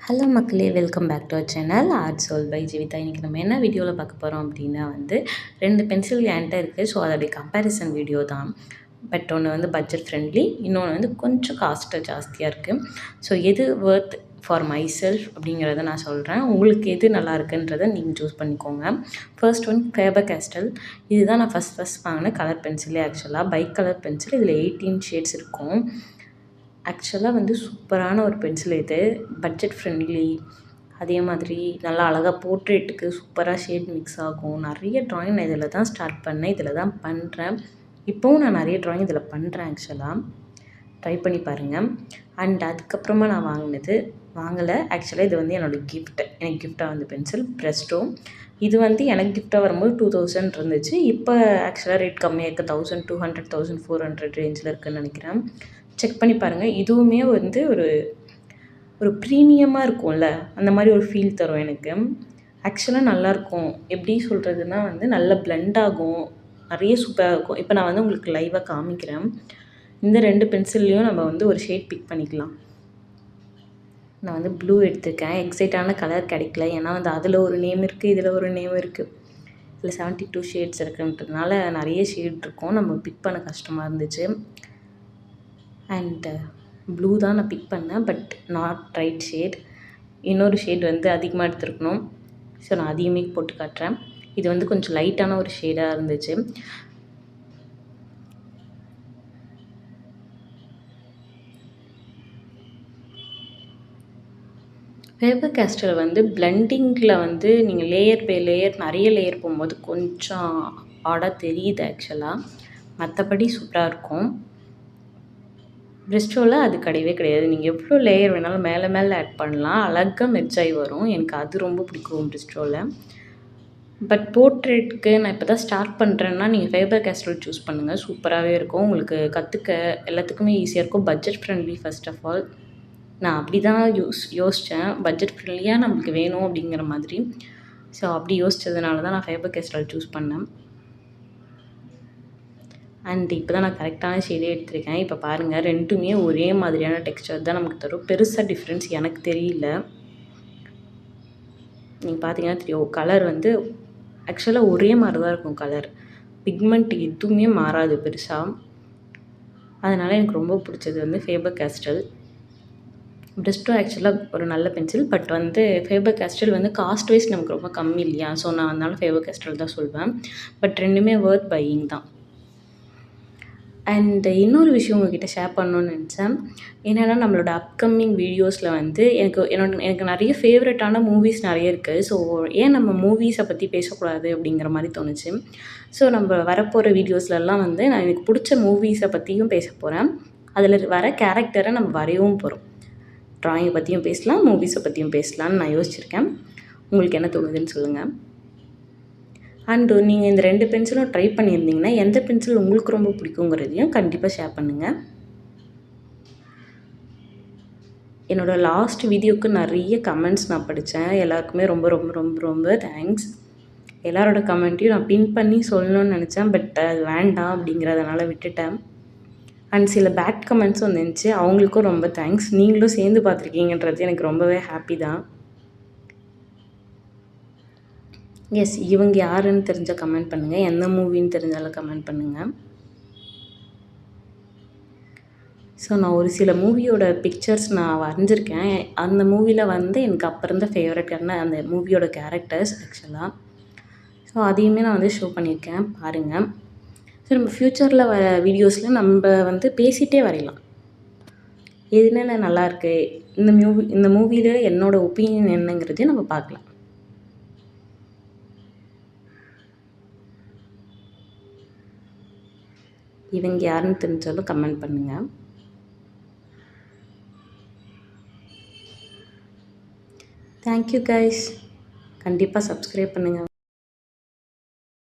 Hello மக்களே, welcome back to our channel art soul by Jeevitha. இன்றைக்கி நம்ம என்ன வீடியோவில் பார்க்க போகிறோம் அப்படின்னா வந்து 2 பென்சில் என்கிட்ட இருக்குது. ஸோ அதோடைய கம்பேரிசன் வீடியோ தான். பட் ஒன்று வந்து பட்ஜெட் ஃப்ரெண்ட்லி, இன்னொன்று வந்து கொஞ்சம் காஸ்ட்டு ஜாஸ்தியாக இருக்குது. ஸோ எது ஒர்த் ஃபார் மை செல்ஃப் அப்படிங்கிறத நான் சொல்கிறேன். உங்களுக்கு எது நல்லா இருக்குன்றதை நீங்கள் சூஸ் பண்ணிக்கோங்க. ஃபர்ஸ்ட் ஒன் ஃபேபர் கேஸ்டல். இதுதான் நான் ஃபஸ்ட் வாங்கின கலர் பென்சிலே. ஆக்சுவலாக பைக் கலர் பென்சில். இதில் 18 ஷேட்ஸ் இருக்கும். ஆக்சுவலாக வந்து சூப்பரான ஒரு பென்சில் இது. பட்ஜெட் ஃப்ரெண்ட்லி, அதே மாதிரி நல்லா அழகாக போர்ட்ரேட்டுக்கு சூப்பராக ஷேட் மிக்ஸ் ஆகும். நிறைய ட்ராயிங் நான் இதில் தான் ஸ்டார்ட் பண்ணேன், இதில் தான் பண்ணுறேன். இப்போவும் நான் நிறைய ட்ராயிங் இதில் பண்ணுறேன். ஆக்சுவலாக ட்ரை பண்ணி பாருங்கள். அண்ட் அதுக்கப்புறமா நான் வாங்கலை. ஆக்சுவலாக இது வந்து என்னோடய எனக்கு கிஃப்டாக வந்து பென்சில் ப்ரெஸ்டோ. இது வந்து எனக்கு கிஃப்டாக வரும்போது 2000 இருந்துச்சு. இப்போ ஆக்சுவலாக ரேட் கம்மியாக இருக்குது. 1200 1400 ரேஞ்சில் இருக்குதுன்னு நினைக்கிறேன். செக் பண்ணி பாருங்கள். இதுவுமே வந்து ஒரு ப்ரீமியமாக இருக்கும்ல, அந்த மாதிரி ஒரு ஃபீல் தரும் எனக்கு. ஆக்சுவலாக நல்லாயிருக்கும். எப்படி சொல்கிறதுனா வந்து நல்லா பிளெண்ட் ஆகும், நிறைய சூப்பராக இருக்கும். இப்போ நான் வந்து உங்களுக்கு லைவாக காமிக்கிறேன். இந்த 2 பென்சில்லையும் நம்ம வந்து ஒரு ஷேட் பிக் பண்ணிக்கலாம். நான் வந்து ப்ளூ எடுத்திருக்கேன். எக்ஸைட்டான கலர் கிடைக்கல, ஏன்னா வந்து அதில் ஒரு நேம் இருக்குது, இதில் ஒரு நேம் இருக்குது. இதில் 72 ஷேட்ஸ் இருக்குன்றதுனால நிறைய ஷேட் இருக்கும், நம்ம பிக் பண்ண கஷ்டமாக இருந்துச்சு. அண்டு ப்ளூ தான் நான் பிக் பண்ணேன், பட் நாட் ரைட் ஷேட். இன்னொரு ஷேட் வந்து அதிகமாக எடுத்துருக்கணும். ஸோ நான் அதையுமே போட்டு காட்டுறேன். இது வந்து கொஞ்சம் லைட்டான ஒரு ஷேடாக இருந்துச்சு. ஃபேபர் கேஸ்டல் வந்து பிளெண்டிங்கில் வந்து நீங்கள் லேயர் பை லேயர் நிறைய லேயர் போகும்போது கொஞ்சம் ஆடாக தெரியுது ஆக்சுவலாக. மற்றபடி சூப்பராக இருக்கும். ப்ரெஸ்டோவில் அது கிடையாது. நீங்கள் எவ்வளோ லேயர் வேணாலும் மேலே ஆட் பண்ணலாம், அழகாக மெர்ஜ் ஆகி வரும். எனக்கு அது ரொம்ப பிடிக்கும் ப்ரெஸ்டோவில். பட் போர்ட்ரேட்டுக்கு நான் இப்போ தான் ஸ்டார்ட் பண்ணுறேன்னா நீங்கள் ஃபேபர் கேஸ்டல் சூஸ் பண்ணுங்கள். சூப்பராகவே இருக்கும். உங்களுக்கு கற்றுக்க எல்லாத்துக்குமே ஈஸியாக இருக்கும். Budget friendly first of all. நான் அப்படி தான் யோசித்தேன். பட்ஜெட் ஃப்ரெண்ட்லியாக நம்மளுக்கு வேணும் அப்படிங்கிற மாதிரி. ஸோ அப்படி யோசித்ததுனால தான் நான் ஃபேபர் கேஸ்டல் சூஸ் பண்ணேன். அண்ட் இப்போ தான் நான் கரெக்டான ஷேடே எடுத்திருக்கேன். இப்போ பாருங்கள், ரெண்டுமே ஒரே மாதிரியான டெக்ஸ்சர் தான் நமக்கு தரும். பெருசாக டிஃப்ரென்ஸ் எனக்கு தெரியல. நீங்கள் பார்த்தீங்கன்னா தெரியும், கலர் வந்து ஆக்சுவலாக ஒரே மாதிரி தான் இருக்கும். கலர் பிக்மெண்ட் எதுவுமே மாறாது பெருசாக. அதனால் எனக்கு ரொம்ப பிடிச்சது வந்து ஃபேபர் கேஸ்டல். ப்ரெஸ்டோ ஆக்சுவலாக ஒரு நல்ல பென்சில், பட் வந்து ஃபேபர் கேஸ்டல் வந்து காஸ்ட் வைஸ் நமக்கு ரொம்ப கம்மி இல்லையா? ஸோ நான் அதனால ஃபேபர் கேஸ்டல் தான் சொல்வேன். பட் ரெண்டுமே ஒர்த் பையிங் தான். அண்ட் இன்னொரு விஷயம் உங்கள்கிட்ட ஷேர் பண்ணணுன்னு நினச்சேன். என்னென்னா, நம்மளோட அப்கமிங் வீடியோஸில் வந்து எனக்கு நிறைய ஃபேவரட்டான மூவிஸ் நிறைய இருக்குது. ஸோ ஏன் நம்ம மூவிஸை பற்றி பேசக்கூடாது அப்படிங்கிற மாதிரி தோணுச்சு. ஸோ நம்ம வரப்போகிற வீடியோஸ்லலாம் வந்து நான் எனக்கு பிடிச்ச மூவிஸை பற்றியும் பேச போகிறேன். அதில் வர கேரக்டரை நம்ம வரையவும் போகிறோம். ட்ராயிங்கை பற்றியும் பேசலாம், மூவிஸை பற்றியும் பேசலான்னு நான் யோசிச்சிருக்கேன். உங்களுக்கு என்ன தோணுதுன்னு சொல்லுங்கள். அண்டு நீங்கள் இந்த 2 பென்சிலும் ட்ரை பண்ணியிருந்தீங்கன்னா எந்த பென்சில் உங்களுக்கு ரொம்ப பிடிக்குங்கிறதையும் கண்டிப்பாக ஷேர் பண்ணுங்கள். என்னோடய லாஸ்ட் வீடியோவுக்கு நிறைய கமெண்ட்ஸ் நான் படித்தேன். எல்லாருக்குமே ரொம்ப ரொம்ப ரொம்ப ரொம்ப தேங்க்ஸ். எல்லாரோட கமெண்ட்டையும் நான் பின் பண்ணி சொல்லணும்னு நினச்சேன், பட் அது வேண்டாம் அப்படிங்கிறதுனால விட்டுட்டேன். அண்ட் சில பேட் கமெண்ட்ஸும் வந்துருந்துச்சு, அவங்களுக்கும் ரொம்ப தேங்க்ஸ். நீங்களும் சேர்ந்து பார்த்துருக்கீங்கன்றது எனக்கு ரொம்பவே ஹாப்பி தான். எஸ், இவங்க யாருன்னு தெரிஞ்சால் கமெண்ட் பண்ணுங்கள். எந்த மூவின்னு தெரிஞ்சாலும் கமெண்ட் பண்ணுங்கள். ஸோ நான் ஒரு சில மூவியோட பிக்சர்ஸ் நான் வரைஞ்சிருக்கேன். அந்த மூவியில் வந்து எனக்கு அப்போ இருந்த ஃபேவரட்டான அந்த மூவியோட கேரக்டர்ஸ் ஆக்சுவலாக. ஸோ அதையுமே நான் வந்து ஷோ பண்ணியிருக்கேன், பாருங்கள். ஸோ நம்ம ஃப்யூச்சரில் வர வீடியோஸில் நம்ம வந்து பேசிகிட்டே வரையலாம். என்னென்ன நல்லாயிருக்கு, இந்த மூவியில் என்னோடய ஒப்பீனியன் என்னங்கிறதையும் நம்ம பார்க்கலாம். இவங்க யாருன்னு தெரிஞ்சாலும் கமெண்ட் பண்ணுங்கள். Thank you guys. கண்டிப்பாக சப்ஸ்கிரைப் பண்ணுங்கள்.